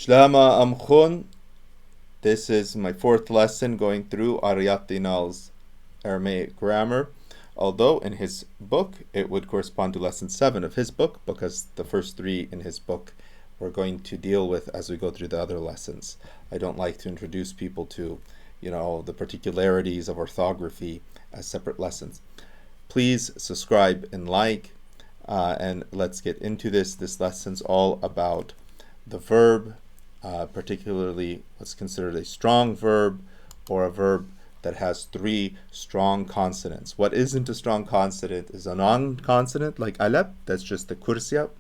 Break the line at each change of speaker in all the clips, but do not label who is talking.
Shlama Amkhun. This is my fourth lesson going through Arayathinal's Aramaic Grammar. Although in his book it would correspond to lesson 7 of his book, because the first 3 in his book we're going to deal with as we go through the other lessons. I don't like to introduce people to, the particularities of orthography as separate lessons. Please subscribe and like, and let's get into this. This lesson's all about the verb, particularly what's considered a strong verb, or a verb that has 3 strong consonants. What isn't a strong consonant is a non-consonant like alab, that's just the kursiya,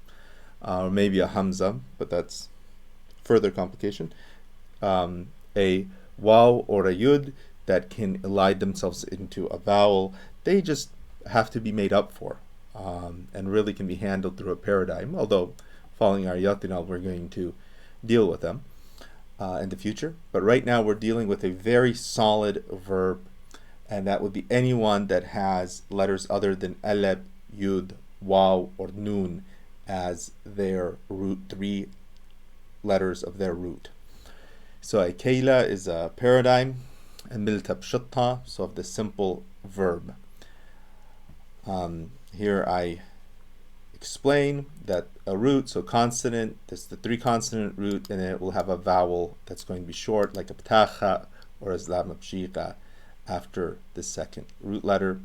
or maybe a hamza, but that's further complication. A waw or a yud that can elide themselves into a vowel, they just have to be made up for, and really can be handled through a paradigm, although following Arayathinal we're going to deal with them in the future. But right now we're dealing with a very solid verb, and that would be anyone that has letters other than alab, yud, waw, or nun as their root, 3 letters of their root. So a kayla is a paradigm, and milta bshatta, so of the simple verb. Here I explain that a root, so consonant, that's the 3 consonant root, and then it will have a vowel that's going to be short, like a ptacha or a zlam bshiqa after the second root letter.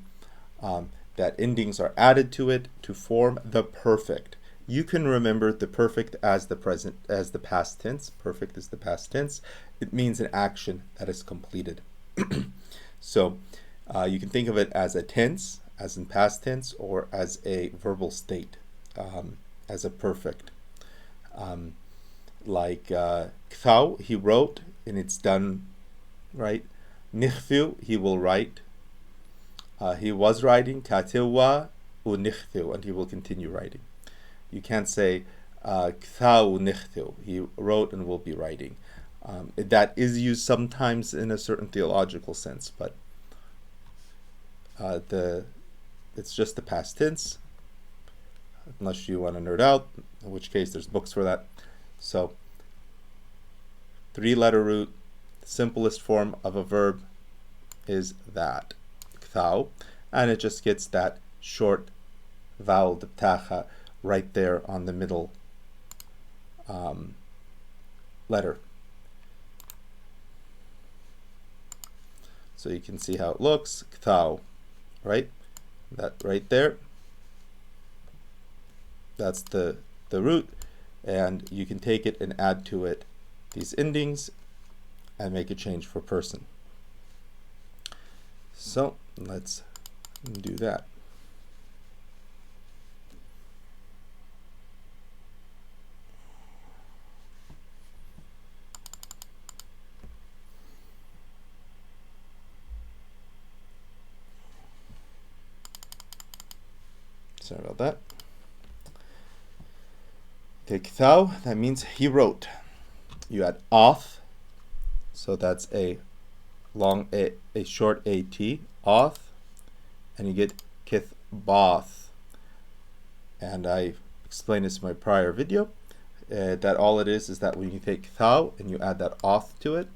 That endings are added to it to form the perfect. You can remember the perfect as the past tense. Perfect is the past tense. It means an action that is completed. So you can think of it as a tense, as in past tense, or as a verbal state, as a perfect. Like kthau, he wrote, and it's done, right? Nichthu, he will write. He was writing, katewa unichthu, and he will continue writing. You can't say kthau nichthu, he wrote and will be writing. That is used sometimes in a certain theological sense, but it's just the past tense, unless you want to nerd out, in which case there's books for that. So 3-letter root, the simplest form of a verb is that, kthau, and it just gets that short vowel, the ptacha, right there on the middle letter. So you can see how it looks, kthau, right? That right there, that's the root, and you can take it and add to it these endings and make a change for person. So let's do that. Sorry about that. Okay, kthau, that means he wrote. You add oth, so that's a short at, oth, and you get kithbath. And I explained this in my prior video, that all it is that when you take kthau and you add that oth to it,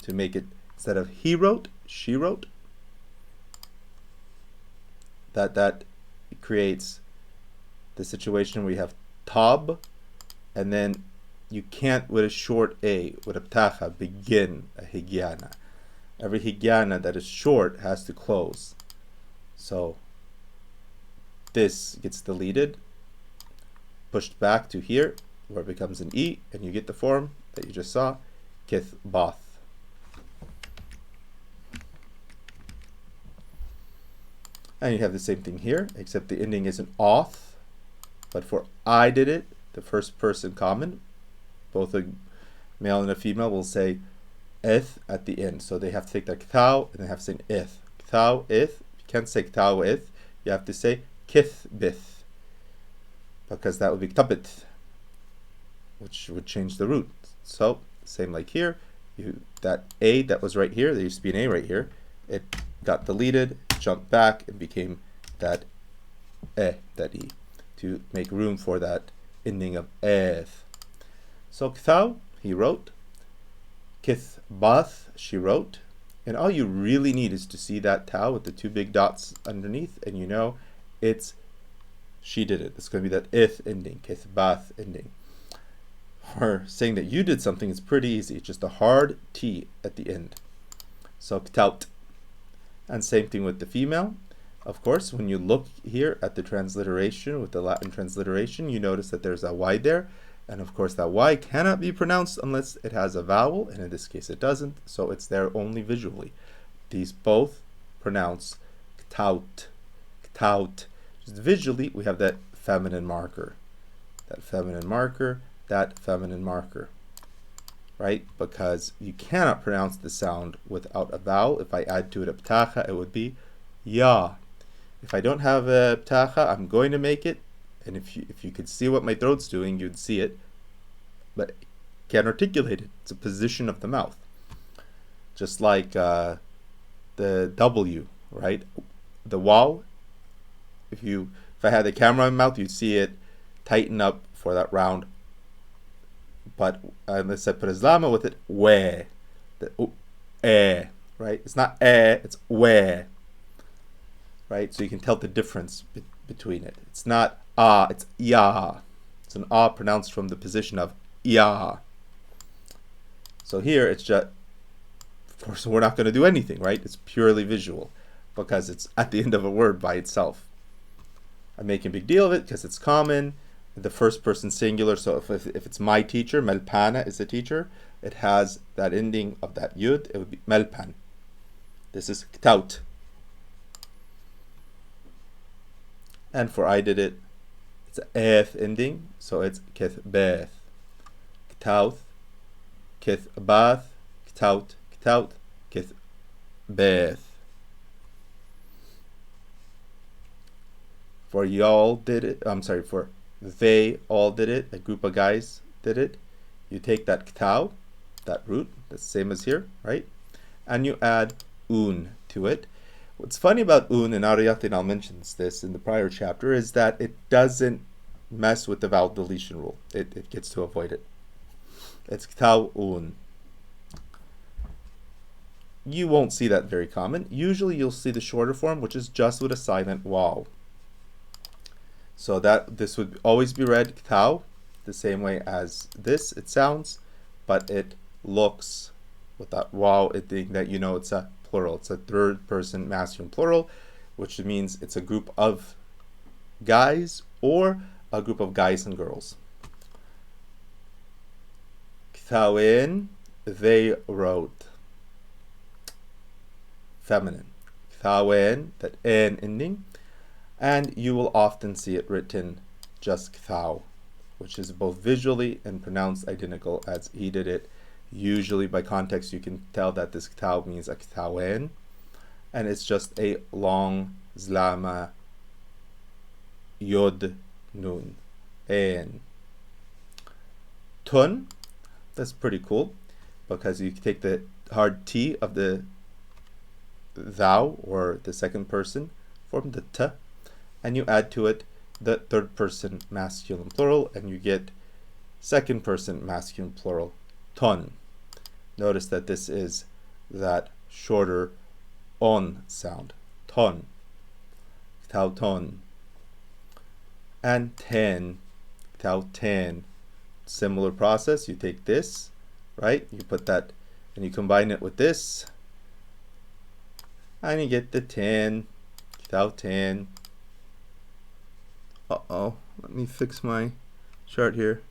to make it, instead of he wrote, she wrote, that creates the situation where you have tab, and then you can't, with a short a, with a ptacha, begin a higyana. Every higyana that is short has to close. So this gets deleted, pushed back to here, where it becomes an e, and you get the form that you just saw, kithbath. And you have the same thing here, except the ending isn't oth, but for I did it, the first person common, both a male and a female will say ith at the end. So they have to take that kthau and they have to say ith. Kthau, ith. You can't say kthau, ith. You have to say kithbith, because that would be ktabit, which would change the root. So same like here, that a that was right here, there used to be an a right here, it got deleted, jumped back, and became that that e, to make room for that ending of eth. So kthau, he wrote. Kithbath, she wrote. And all you really need is to see that tau with the two big dots underneath, and you know it's she did it. It's going to be that ith ending, kithbath ending. For saying that you did something is pretty easy. It's just a hard T at the end. So ktaut. And same thing with the female. Of course, when you look here at the transliteration, with the Latin transliteration, you notice that there's a Y there. And of course, that Y cannot be pronounced unless it has a vowel, and in this case it doesn't, so it's there only visually. These both pronounce ktaut, ktaut. Just visually, we have that feminine marker. That feminine marker, that feminine marker. Right? Because you cannot pronounce the sound without a vowel. If I add to it a ptacha, it would be ya. If I don't have a ptacha, I'm going to make it. And if you could see what my throat's doing, you'd see it. But I can't articulate it. It's a position of the mouth. Just like the W, right? The waw. If I had the camera in my mouth, you'd see it tighten up for that round. But unless I put Islama with it, we. The right? It's not it's we. Right? So you can tell the difference between it. It's not it's ya. It's an pronounced from the position of ya. So here it's just, of course, we're not going to do anything, right? It's purely visual because it's at the end of a word by itself. I'm making a big deal of it because it's common. The first person singular, so if it's my teacher, Melpana is the teacher, it has that ending of that yud, it would be Melpan. This is ktaut. And for I did it, it's an eth ending, so it's kithbeth. Ktaut, kithbath, ktaut, ktaut, kithbeth. For y'all did it, for they all did it, a group of guys did it. You take that ktau, that root, that's the same as here, right? And you add un to it. What's funny about un, and Arayathinal mentions this in the prior chapter, is that it doesn't mess with the vowel deletion rule. It gets to avoid it. It's ktau un. You won't see that very common. Usually you'll see the shorter form, which is just with a silent waw. So that this would always be read ktau, the same way as this it sounds, but it looks with that waw, that you know it's a plural. It's a third person masculine plural, which means it's a group of guys or a group of guys and girls. Ktauin, they wrote. Feminine. Ktauin, that n ending. And you will often see it written just kthau, which is both visually and pronounced identical as he did it. Usually by context you can tell that this kthau means a kthauen, and it's just a long zlama yod nun en. Tun, that's pretty cool because you take the hard T of the thou or the second person form, the t, and you add to it the third person masculine plural, and you get second person masculine plural, ton. Notice that this is that shorter on sound, ton, tau ton. And ten, tau ten. Similar process, you take this, right? You put that and you combine it with this, and you get the ten, tau ten. Let me fix my chart here.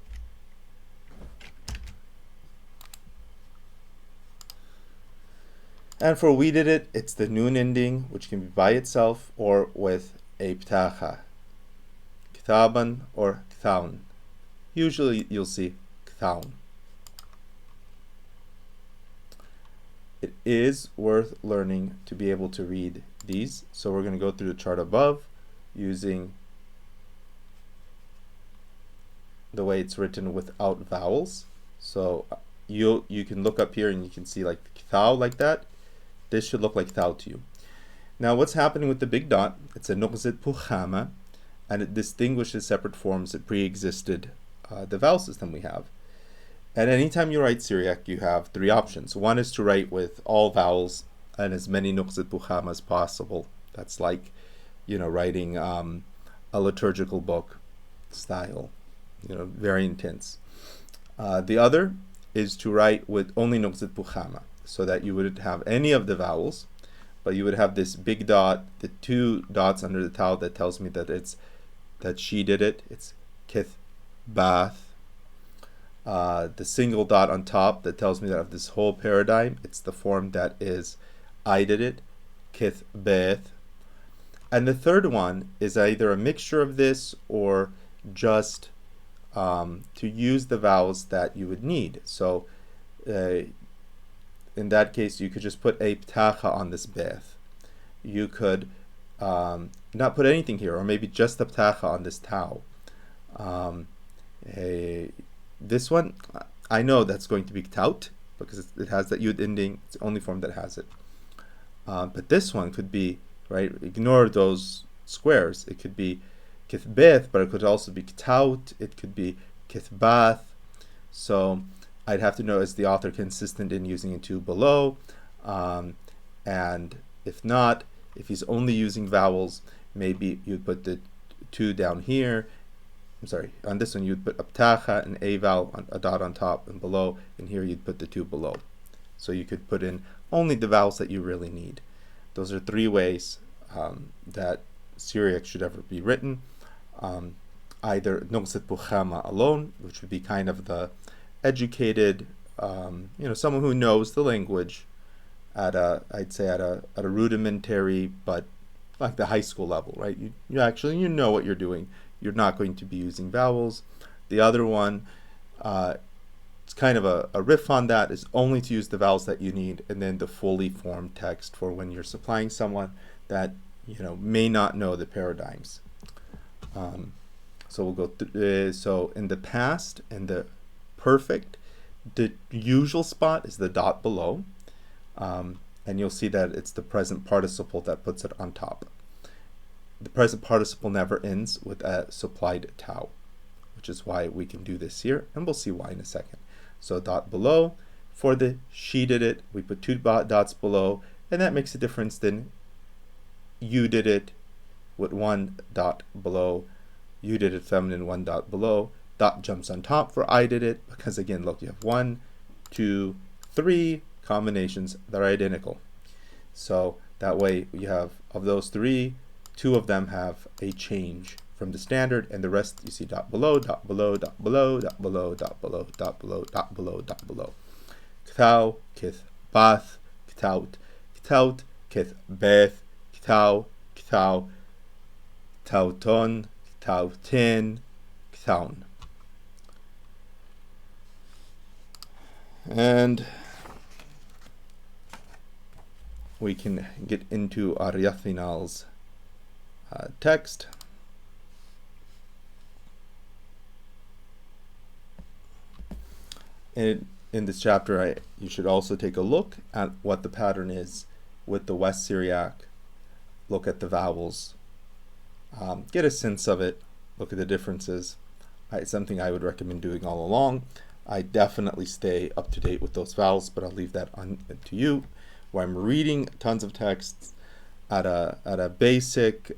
And for we did it, it's the nun ending, which can be by itself or with a ptacha. Ktaban or ktaun. Usually you'll see ktaun. It is worth learning to be able to read these. So we're going to go through the chart above using the way it's written without vowels. So you can look up here and you can see like ktau like that. This should look like ktau to you. Now what's happening with the big dot? It's a nuqzat pukhama, and it distinguishes separate forms that pre-existed the vowel system we have. And anytime you write Syriac, you have three options. One is to write with all vowels and as many nuqsat bukham as possible. That's like, writing a liturgical book style, very intense. The other is to write with only nuqsat bukhama, so that you wouldn't have any of the vowels, but you would have this big dot, the two dots under the tau that tells me that she did it. It's kith bath. The single dot on top that tells me that of this whole paradigm, it's the form that is I did it, kith beth. And the third one is either a mixture of this or just to use the vowels that you would need. So in that case, you could just put a ptacha on this beth. You could not put anything here, or maybe just the ptacha on this tau. This one, I know that's going to be taut because it has that yud ending. It's the only form that has it. But this one could be, right, ignore those squares. It could be kithbeth, but it could also be ktaut. It could be kithbath. So I'd have to know, is the author consistent in using it two below? And if not, if he's only using vowels, maybe you'd put the two down here. I'm sorry, on this one you'd put a ptacha and a vowel, a dot on top and below, and here you'd put the two below. So you could put in only the vowels that you really need. Those are three ways that Syriac should ever be written. Either nuqsat bukhama alone, which would be kind of the educated, someone who knows the language at a rudimentary, but like the high school level, right? You actually know what you're doing. You're not going to be using vowels. The other one, it's kind of a riff on that, is only to use the vowels that you need, and then the fully formed text for when you're supplying someone that may not know the paradigms. So we'll go through. So in the past and the perfect, the usual spot is the dot below, and you'll see that it's the present participle that puts it on top. The present participle never ends with a supplied tau, which is why we can do this here, and we'll see why in a second. So dot below, for the she did it, we put two dots below, and that makes a difference than you did it with one dot below, you did it feminine, one dot below, dot jumps on top for I did it, because again, look, you have 1, 2, 3 combinations that are identical. So that way you have, of those three, 2 of them have a change from the standard, and the rest you see dot below, dot below, dot below, dot below, dot below, dot below, dot below, dot below. Ktau, kith, bath, ktaut, ktaut, kith, beth, ktau, ktau, ktauton, ktautin, ktaun. And we can get into Arayathinal's text. In this chapter, you should also take a look at what the pattern is with the West Syriac. Look at the vowels, get a sense of it, look at the differences. It's something I would recommend doing all along. I definitely stay up to date with those vowels, but I'll leave that to you. Where I'm reading tons of texts at a basic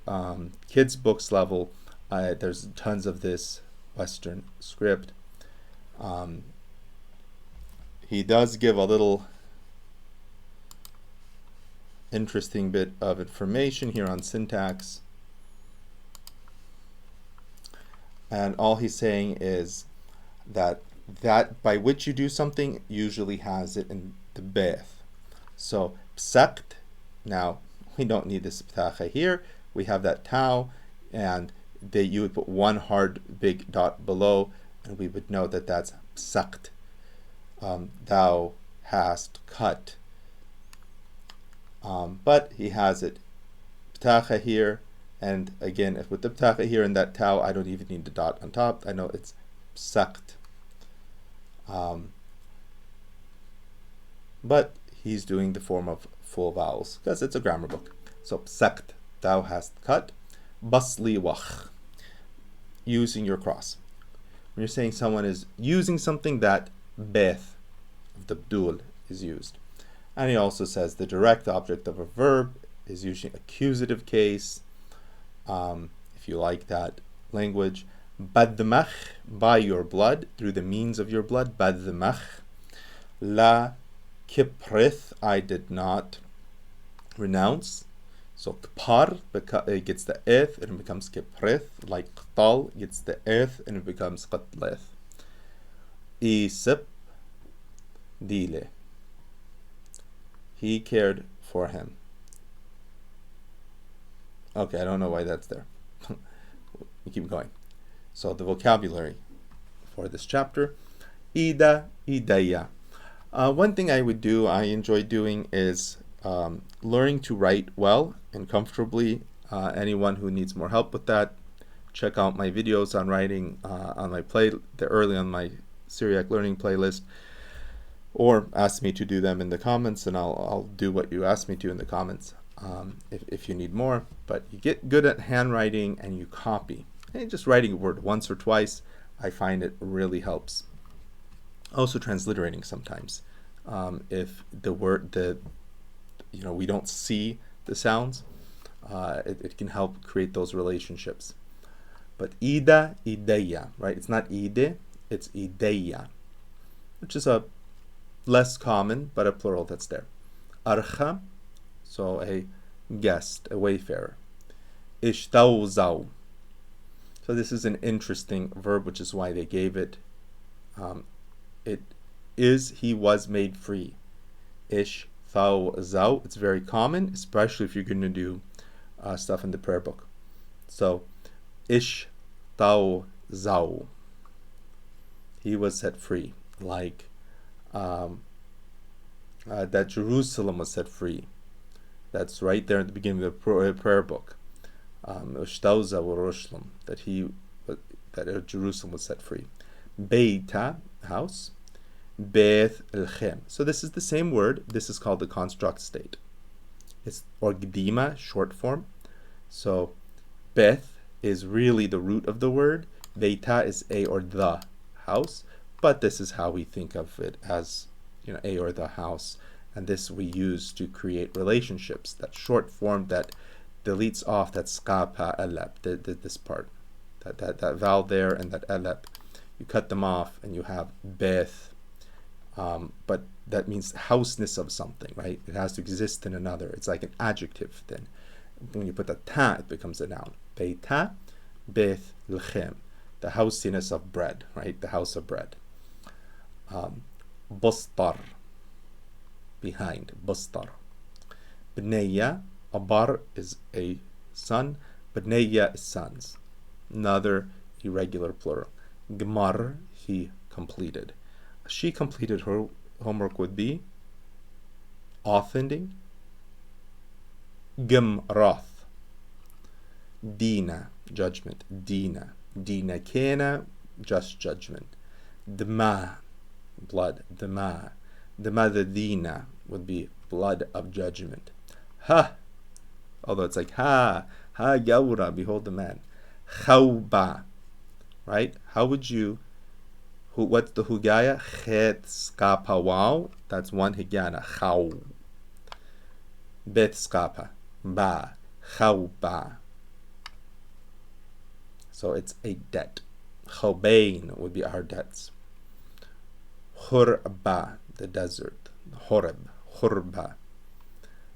kids books level, there's tons of this Western script. He does give a little interesting bit of information here on syntax, and all he's saying is that by which you do something usually has it in the beth. So psakt, now we don't need this ptacha here, we have that tau, and you would put one hard big dot below, and we would know that that's psakt. Thou hast cut. But he has it ptacha here, and again, if with the ptacha here and that tau, I don't even need the dot on top. I know it's psakt. But he's doing the form of full vowels because it's a grammar book. So psakt, thou hast cut. Basli wach, using your cross. when you're saying someone is using something, that beth of the bdul is used. And he also says the direct object of a verb is usually accusative case, if you like that language. Badmach, by your blood, through the means of your blood. Badmach. La kiprith, I did not renounce. So kpar it gets the eth and it becomes kiprith, like qtal gets the eth and it becomes qatlith. Isip dile, he cared for him. Okay, I don't know why that's there. We keep going. So the vocabulary for this chapter: ida, idaya. One thing I enjoy doing is learning to write well and comfortably. Anyone who needs more help with that, check out my videos on writing on my early on my Syriac learning playlist, or ask me to do them in the comments, and I'll do what you ask me to in the comments if you need more. But you get good at handwriting and you copy. And just writing a word once or twice, I find it really helps. Also transliterating sometimes. If the word, we don't see the sounds, it can help create those relationships. But ida, ideya, right? It's not ide, it's ideya, which is a less common, but a plural that's there. Archa, so a guest, a wayfarer. Ishtawzaw. So this is an interesting verb, which is why they gave it. It is, he was made free. Ishtawzaw. It's very common, especially if you're going to do stuff in the prayer book. So, Ishtawzaw. He was set free. Like that Jerusalem was set free. That's right there at the beginning of the prayer book. That Jerusalem was set free. Beita, house. Beth el-Chem. So this is the same word. This is called the construct state. It's orgdima, short form. So Beth is really the root of the word. Beita is a or the house. But this is how we think of it as, a or the house. And this we use to create relationships. That short form that deletes off that skapa elep, this part. That vowel there and that elep. You cut them off and you have beth. But that means houseness of something, right? It has to exist in another. It's like an adjective then. When you put the ta, it becomes a noun. Beita, beth l'chem. The housiness of bread, right? The house of bread. Bustar, behind, bustar. Bneya, a bar is a son, bneya is sons. Another irregular plural. Gmar, he completed. She completed her homework would be offending. Gmrath. Dina, judgment. Dina. Dina kena, just judgment. Dma, blood. Dma. Dma the dina would be blood of judgment. Ha, although it's like ha yawra, behold the man. Khawba, right? How would you, what's the hugaya? Chet skapa wow, that's one higana. Khaw. Bet skapa, ba, khawba. So it's a debt. Khobain would be our debts. Khurba, the desert. Horeb, khurba.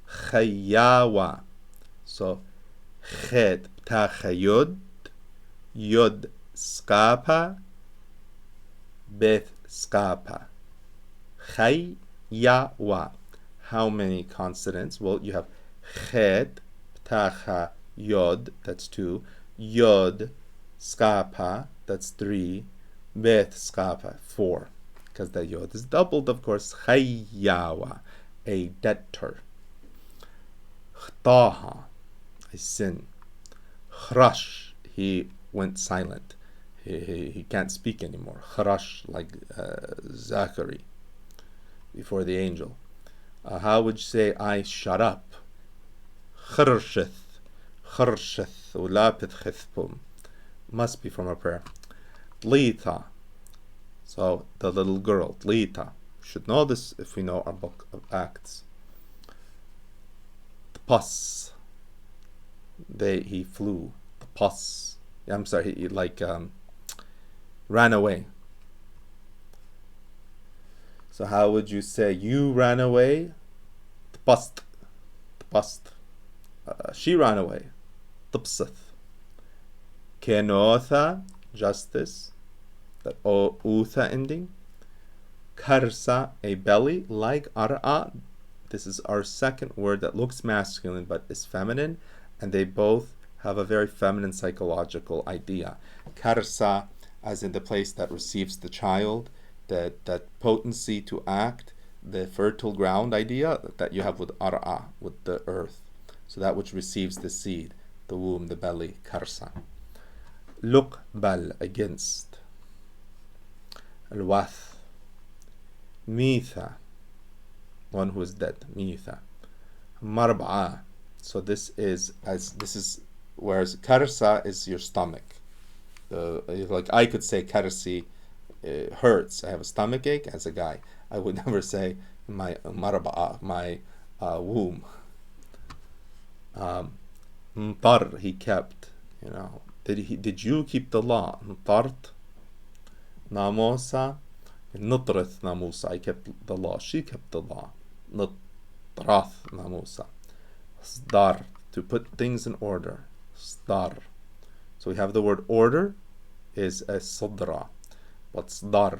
Khayawa. So chet ptachayod, yod skapa, beth skapa. Khayawa. How many consonants? Well, you have chet ptacha yod, that's 2. Yod skapa, that's 3. Beth skapa, 4. Because the yod is doubled, of course. Khayawa, a debtor. Khtaha, a sin. Khrash, he went silent. He can't speak anymore. Khrash, like Zachary before the angel. How would you say I shut up? Khurshith, khurshith, ulapit khithpum. Must be from a prayer. Tlita. So the little girl, Tlita. We should know this if we know our book of Acts. Tpas. He flew. Tpas. I'm sorry, he ran away. So how would you say you ran away? Tpast. Tpast. She ran away. Tpsat. Kenotha, justice. That utha ending. Karsa, a belly, like ara. This is our second word that looks masculine but is feminine, and they both have a very feminine psychological idea. Karsa, as in the place that receives the child, that potency to act, the fertile ground idea that you have with ara, with the earth. So that which receives the seed, the womb, the belly, karsa. Luqbal, against. Al-wath, mitha, one who is dead, mitha. Marba'a, so this is whereas karsa is your stomach. Like I could say karsi hurts. I have a stomach ache as a guy. I would never say my marba'a, my womb. Mtar, he kept. Did you keep the law? Mtart. Namosa, Nutrith Namusa, I kept the law, she kept the law. Nutrath Namusa. Sdar, to put things in order. Sdar. So we have the word order is a sadra. But sdar,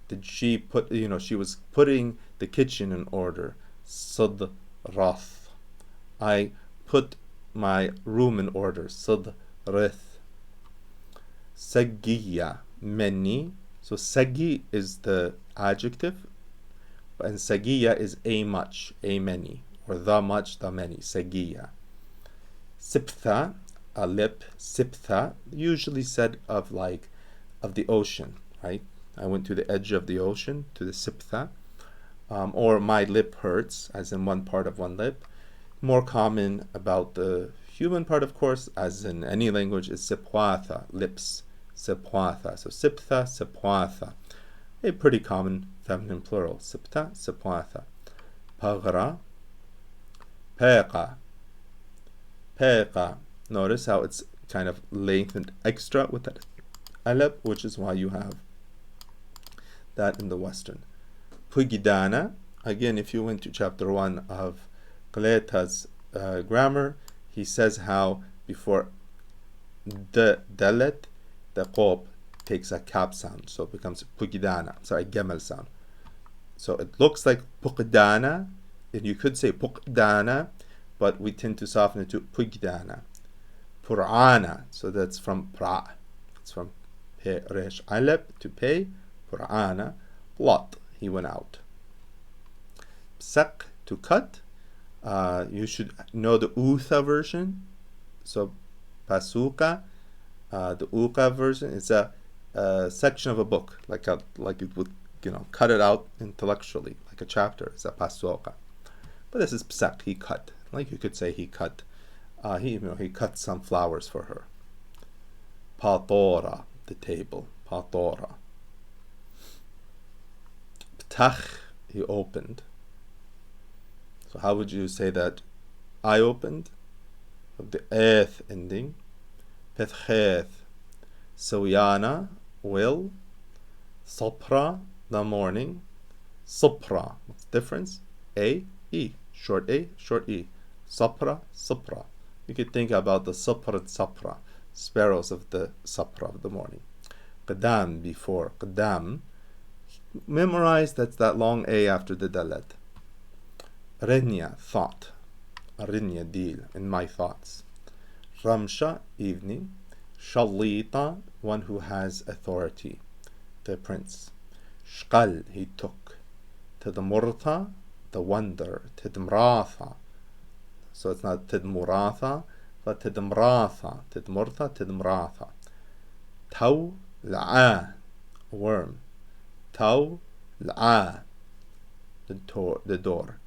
did she put, she was putting the kitchen in order. Sadrath. I put my room in order. Sadrith. Sagiya, many. So sagi is the adjective, and sagiya is a much, a many, or the much, the many, sagiya. Siptha, a lip, siptha, usually said of the ocean, right? I went to the edge of the ocean, to the siptha, or my lip hurts, as in one part of one lip. More common about the human part, of course, as in any language, is sipwatha, lips. Sepwatha. So siptha, sepwatha. A pretty common feminine plural. Sipta, sepwatha. Pagra, peqa. Peqa. Notice how it's kind of lengthened extra with that alep, which is why you have that in the Western. Pugidana. Again, if you went to chapter 1 of Gleta's grammar, he says how before the dalet, the qop takes a cap sound, so it becomes pugidana, gemel sound. So it looks like puqdana, and you could say puqdana, but we tend to soften it to pugdana. Pur'ana, so that's from pra, it's from pe resh alep to pay. Pur'ana, lot, he went out. Psak, to cut. You should know the utha version. So pasuka. The uqa version is a section of a book, like it would, cut it out intellectually, like a chapter. It's a pasuqa. But this is psak, he cut. Like you could say he cut. He cut some flowers for her. Patora, the table. Patora. Ptach, he opened. So how would you say that? I opened. Of the eth ending. Petcheth, Sawyana, will. Sopra, the morning. Sopra, what's the difference? A, E, short A, short E. Sopra, Sopra. You could think about the Sopra and Sopra, sparrows of the Sopra of the morning. Qadam, before. Qadam, memorize, that's that long A after the dalet. Rinya, thought. Rinya, deal, in my thoughts. Ramsha, evening. Shalita, one who has authority, the prince. Shqal, he took. Tidmurta, the wonder. Tidmratha, so it's not Tidmuratha, but Tidmratha. Tidmurta, Tidmratha. Taw, la'a, worm. Taw, la'a, the door.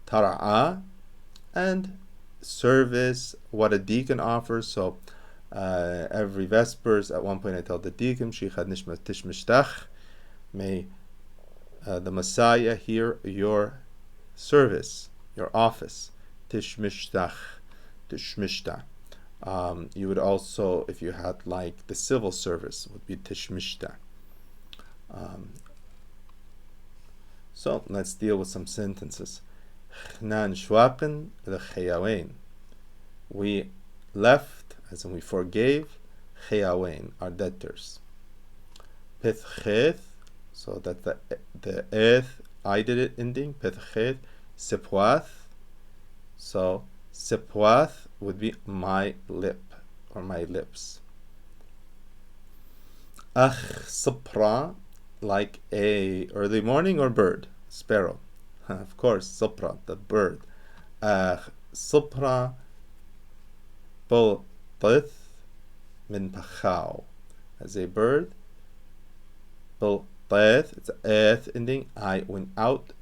Tara'a, and service, what a deacon offers. So Every Vespers, at one point I tell the deacon, Shichad Nishma Tishmishtach, may the Messiah hear your service, your office. Tishmishtach, Tishmishtach. You would also, if you had like the civil service, would be Tishmishtach. So let's deal with some sentences. We left, as in we forgave, Chayawain, our debtors. Pithchet, so that the eth, I did it ending, Pithchet, Sipwath. So Sipwath would be my lip, or my lips. Ach Sapra, like a early morning or bird, sparrow. Of course, Sapra, the bird. Ach Sapra Bultith min Pachau, as a bird. Bultith, it's an eth ending. I went out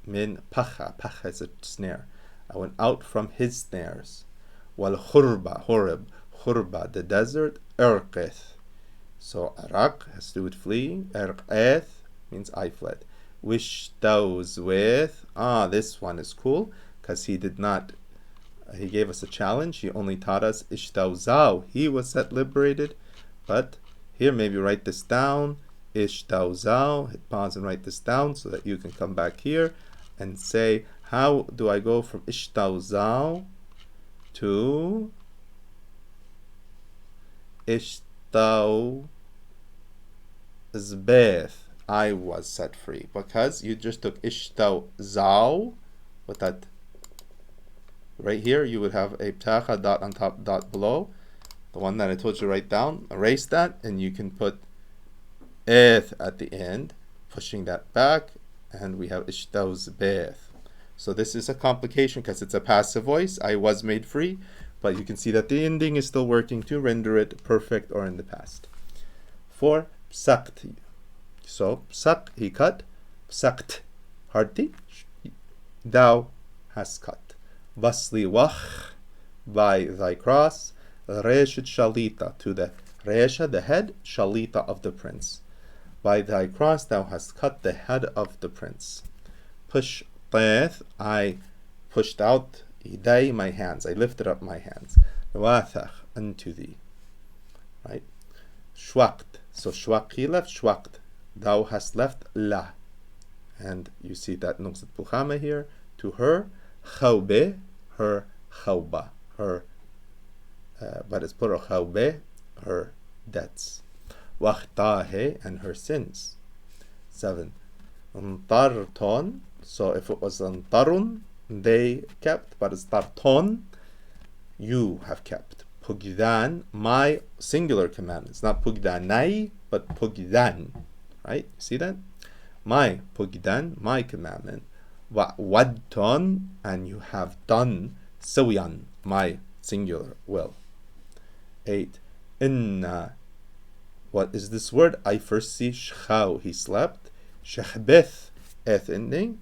min Pacha. Pacha is a snare. I went out from his snares. Wal Khurba, Khurba, the desert. Erqith. So Arak has to do with fleeing. Erqeth means I fled. Wishtawz with. This one is cool because he did not. He gave us a challenge. He only taught us Ishtawzaw. He was set liberated. But here, maybe write this down. Ishtawzaw. Hit pause and write this down so that you can come back here and say, how do I go from Ishtawzaw to Ishtawzbeth? I was set free, because you just took Ishtawzaw with that right here. You would have a ptacha, dot on top, dot below, the one that I told you to write down. Erase that, and you can put eth at the end, pushing that back, and we have Ishtawzbeth. So this is a complication because it's a passive voice. I was made free, but you can see that the ending is still working to render it perfect or in the past. 4. Psakt. So psak, he cut. Psakt, hard thou hast cut. Vasli wach, by thy cross. Reshit shalita, to the resha, the head, shalita of the prince. By thy cross thou hast cut the head of the prince. Push teth, I pushed out iday, my hands. I lifted up my hands. Wathach, unto thee. Right? Shwakt. So shwak, he left. Shwakt, thou hast left. La. And you see that nuqsat bukhama here. To her. Khawbe, her. Khawba, her. But it's plural. Khawbe, her debts. Wakhtahe, and her sins. 7. Tarton. So if it was tarun, they kept, but it's tarton, you have kept. Pugdan, my singular command. It's not pugdanai, but pugdan. Right? See that? My pugdan, my commandment. Wadton, and you have done. Sawiyan, my singular will. 8. Inna. What is this word? I first see shchaw, he slept. Shechbeth, eth ending.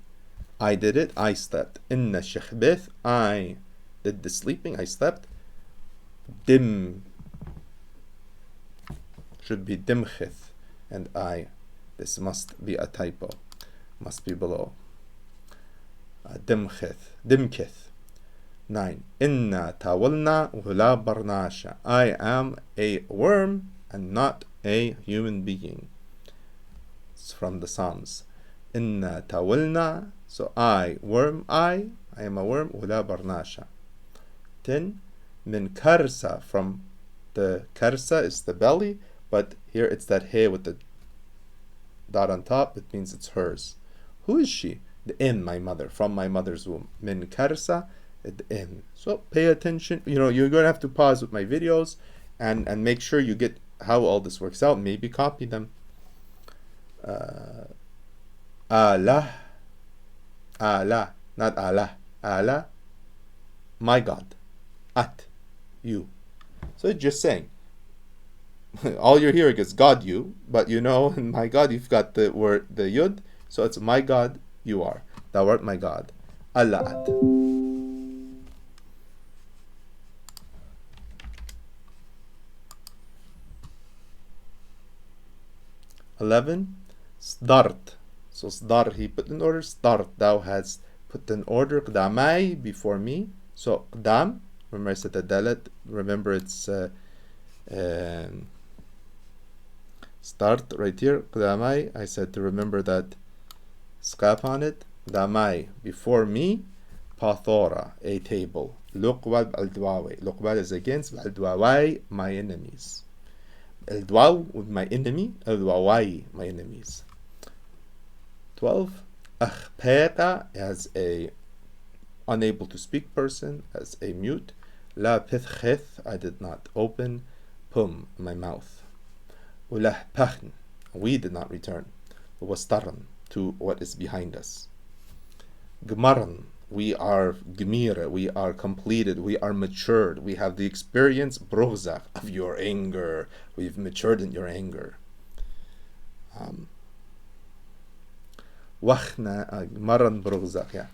I did it, I slept. Inna shechbeth, I did the sleeping, I slept. Dim should be dimchith, and I. This must be a typo. Must be below. Dimkith. 9. Inna tawalna wala barnasha. I am a worm and not a human being. It's from the Psalms. Inna tawalna. So I, worm, I am a worm. Wala barnasha. 10. Min karsa, from the karsa is the belly, but here it's that he with the dot on top. It means it's hers. Who is she? The my mother, from my mother's womb. Min karsa, in. So pay attention. You're going to have to pause with my videos and make sure you get how all this works out. Maybe copy them. Allah, not Allah. Allah, my God. At, you. So it's just saying. All you're hearing is God, you, but in my God, you've got the word, the yud, so it's my God, you are. Thou art my God. Allah at. 11. Start. So start, he put in order. Start, thou hast put in order. Qdamai, before me. So qdam, remember I said the dalet. Remember it's start right here. Qdamai, I said to remember that scap on it. Qdamai, before me. Pathora, a table. Luqwal al-dwawi. Luqwal is against al-dwawai, my enemies. Al-dwaw, my enemy. Al-dwawai, my enemies. 12. Akhpeta, as a unable to speak person, as a mute. La pithchith, I did not open. Pum, my mouth. Ulah pachn, we did not return. Wastaran, to what is behind us. Gmaran, we are gmira, we are completed, we are matured, we have the experience, brugzak, of your anger. We've matured in your anger. Wakhna, maran brugzak, yeah.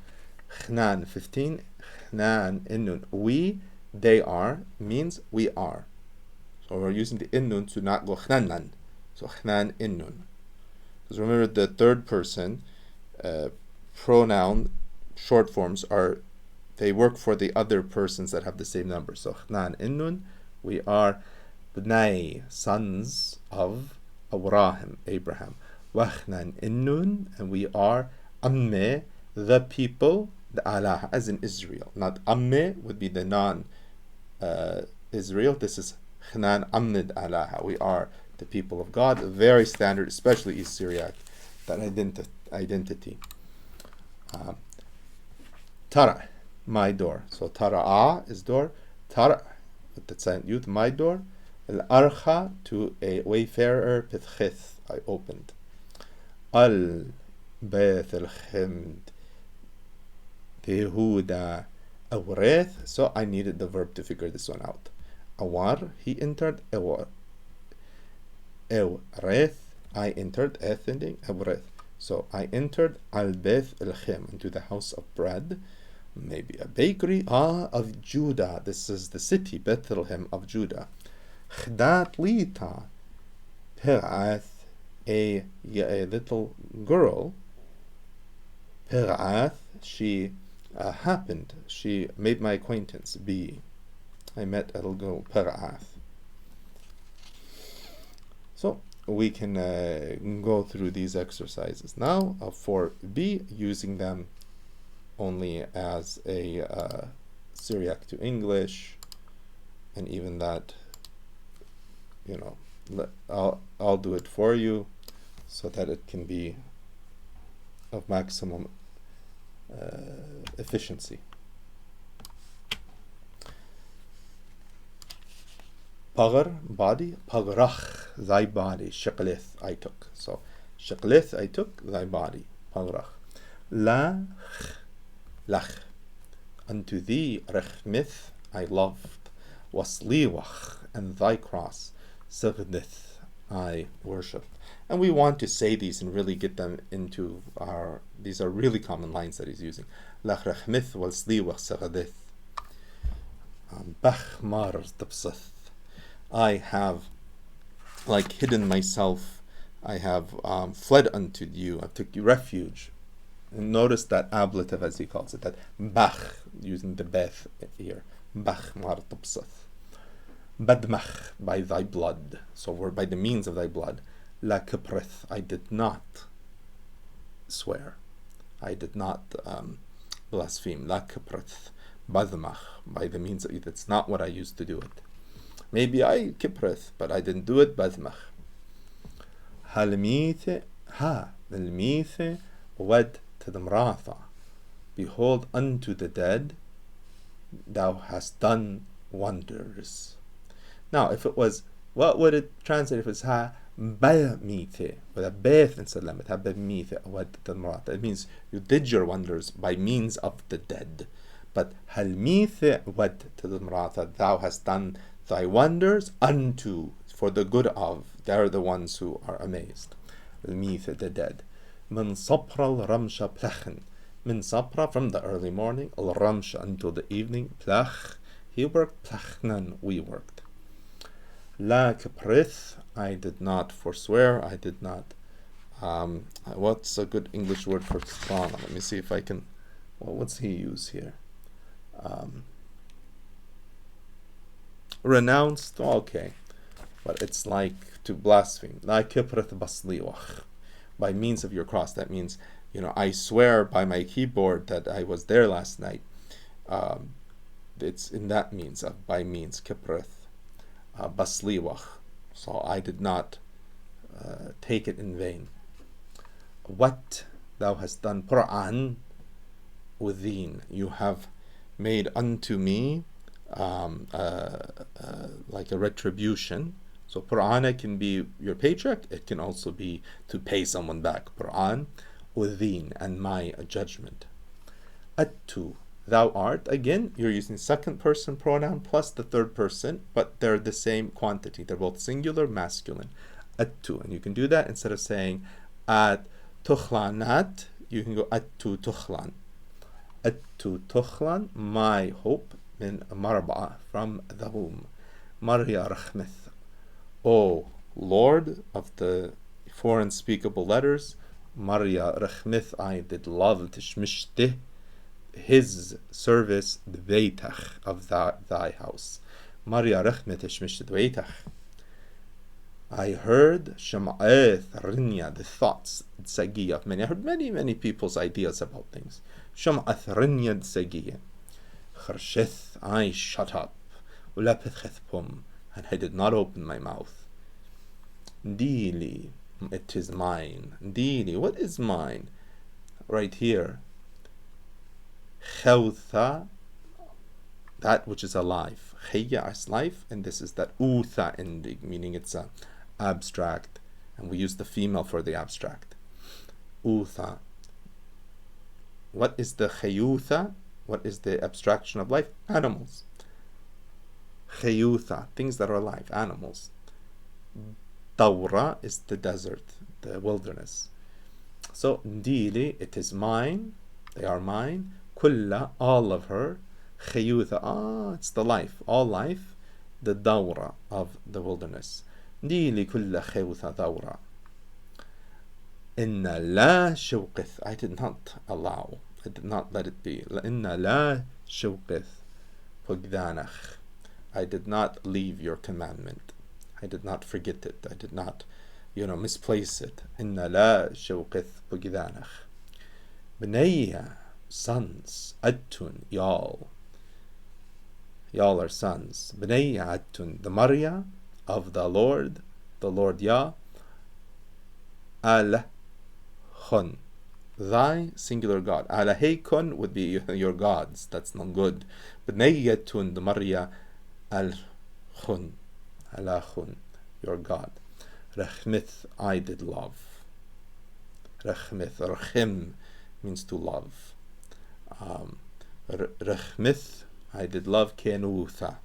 Khnan, 15. Khnan, innun, we, they are, means we are. So we're using the innun to not go khnanan. So khnan, innun. Because remember the third person pronoun short forms they work for the other persons that have the same number. So khnan innun, we are bnai, sons of Abraham. Wakhnan innun, and we are amme, the people, the Allah, as in Israel. Not amme would be the non Israel. This is khnan amnid Allah. We are the people of God. Very standard, especially East Syriac, that identity. Tara, my door. So tara'a is door. Tara, with the silent youth, my door. Al-archa, to a wayfarer. Pithchith, I opened. Al-bayth al-khimd. Tehuda awreth. So I needed the verb to figure this one out. Awar, he entered. Awreth, I entered. Ethending, awreth. So I entered al-bayth al-khim, into the house of bread. Maybe a bakery, of Judah. This is the city, Bethlehem of Judah. Khdat lita, Pirath, a little girl. Pirath, she happened, she made my acquaintance. I met a little girl, Pirath. So we can go through these exercises now for B, using them only as a Syriac to English, and even that, I'll do it for you so that it can be of maximum efficiency. Pagar, body. Pagrach, thy body. Shiqlith, I took. So shiqlith, I took, thy body. Pagrach. Lach, lach, unto thee, rechmith, I loved. Wasliwach, and thy cross. Sagdith, I worshipped. And we want to say these and really get them into these are really common lines that he's using. Lach rechmith, wasliwach, sagdith. Bachmar tabsith. I have hidden myself. I have fled unto you. I took refuge. And notice that ablative, as he calls it, that bach, using the beth here. Bach mar tubsith. Badmach, by thy blood. So we're by the means of thy blood. La kiprith, I did not swear. I did not blaspheme. La kiprith. Badmach, by the means of it. It's not what I used to do it. Maybe I kiprith, but I didn't do it. Badmach. Halmithe, halmithe, wed to the mratha. Behold, unto the dead, thou hast done wonders. Now, if it was, what would it translate if it's ha-ba-mithe, with a beth instead of lamet, ha-ba-mithe, wed to the mratha. It means you did your wonders by means of the dead. But halmithe, wed to the mratha, thou hast done thy wonders unto, for the good of, they're the ones who are amazed. Al-mithe, the dead. Min sapra al-ramsha plachen. Min sapra, from the early morning, al-ramsha, until the evening, plach, he worked, plachnan, we worked. La kiprith, I did not forswear, I did not What's a good English word for strong? Let me see if I can. Well, what's he use here? Renounced. Okay, but it's like to blaspheme. Like by means of your cross. That means, I swear by my keyboard that I was there last night. It's in that means of by means kiprith basliwach. So I did not take it in vain. What thou hast done, Qur'an within, you have made unto me like a retribution. So Qur'an can be your paycheck, it can also be to pay someone back. Qur'an within, and my judgment. Attu, thou art, again you're using second person pronoun plus the third person, but they're the same quantity, they're both singular, masculine. Attu, and you can do that instead of saying at tukhlanat, you can go attu tukhlan. Attu tukhlan, my hope, min marba, from the womb. Marya rahmith, O Lord of the foreign speakable letters. Marya rahmith, I did love tishmishtih, his service, dveitach, of thy house. Marya rahmith tishmishtih dveitach. I heard Shama'ath Rinya, the thoughts, Tsagiya of many. I heard many people's ideas about things. Shama'ath Rinya Tsagiya. Kharshith, I shut up. Ulapithethpum, and I did not open my mouth. Dili, it is mine. Dili, what is mine? Right here. Khawtha, that which is alive. Khayya is life, and this is that utha ending, meaning it's a abstract, and we use the female for the abstract. Utha. What is the khayutha? What is the abstraction of life? Animals. Khayutha, things that are alive, animals. Dawra is the desert, the wilderness. So, Dili, it is mine, they are mine. Kulla, all of her. Khayutha, it's the life, all life. The Dawra of the wilderness. Dili kulla khayutha dawra. Inna la shawqith, I did not allow, I did not let it be. Inna la shawqith pugdanach, I did not leave your commandment, I did not forget it, I did not, misplace it. Inna la shawqith pugdanach. Bnayya, sons. Adtun, y'all are sons. Bnayya adtun, the Marya of the Lord Yah. Al-Khun, thy singular God. Alaheikun would be your gods, that's not good. But Nayyatun, the Marya, Al-Khun, Alakhun, your God. Rahmith, I did love. Rahmith, Rahim means to love. Rahmith, I did love. Kenutha.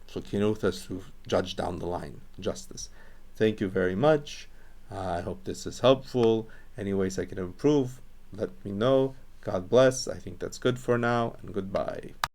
So Kinutha is to judge down the line, justice. Thank you very much. I hope this is helpful. Any ways I can improve, let me know. God bless. I think that's good for now, and goodbye.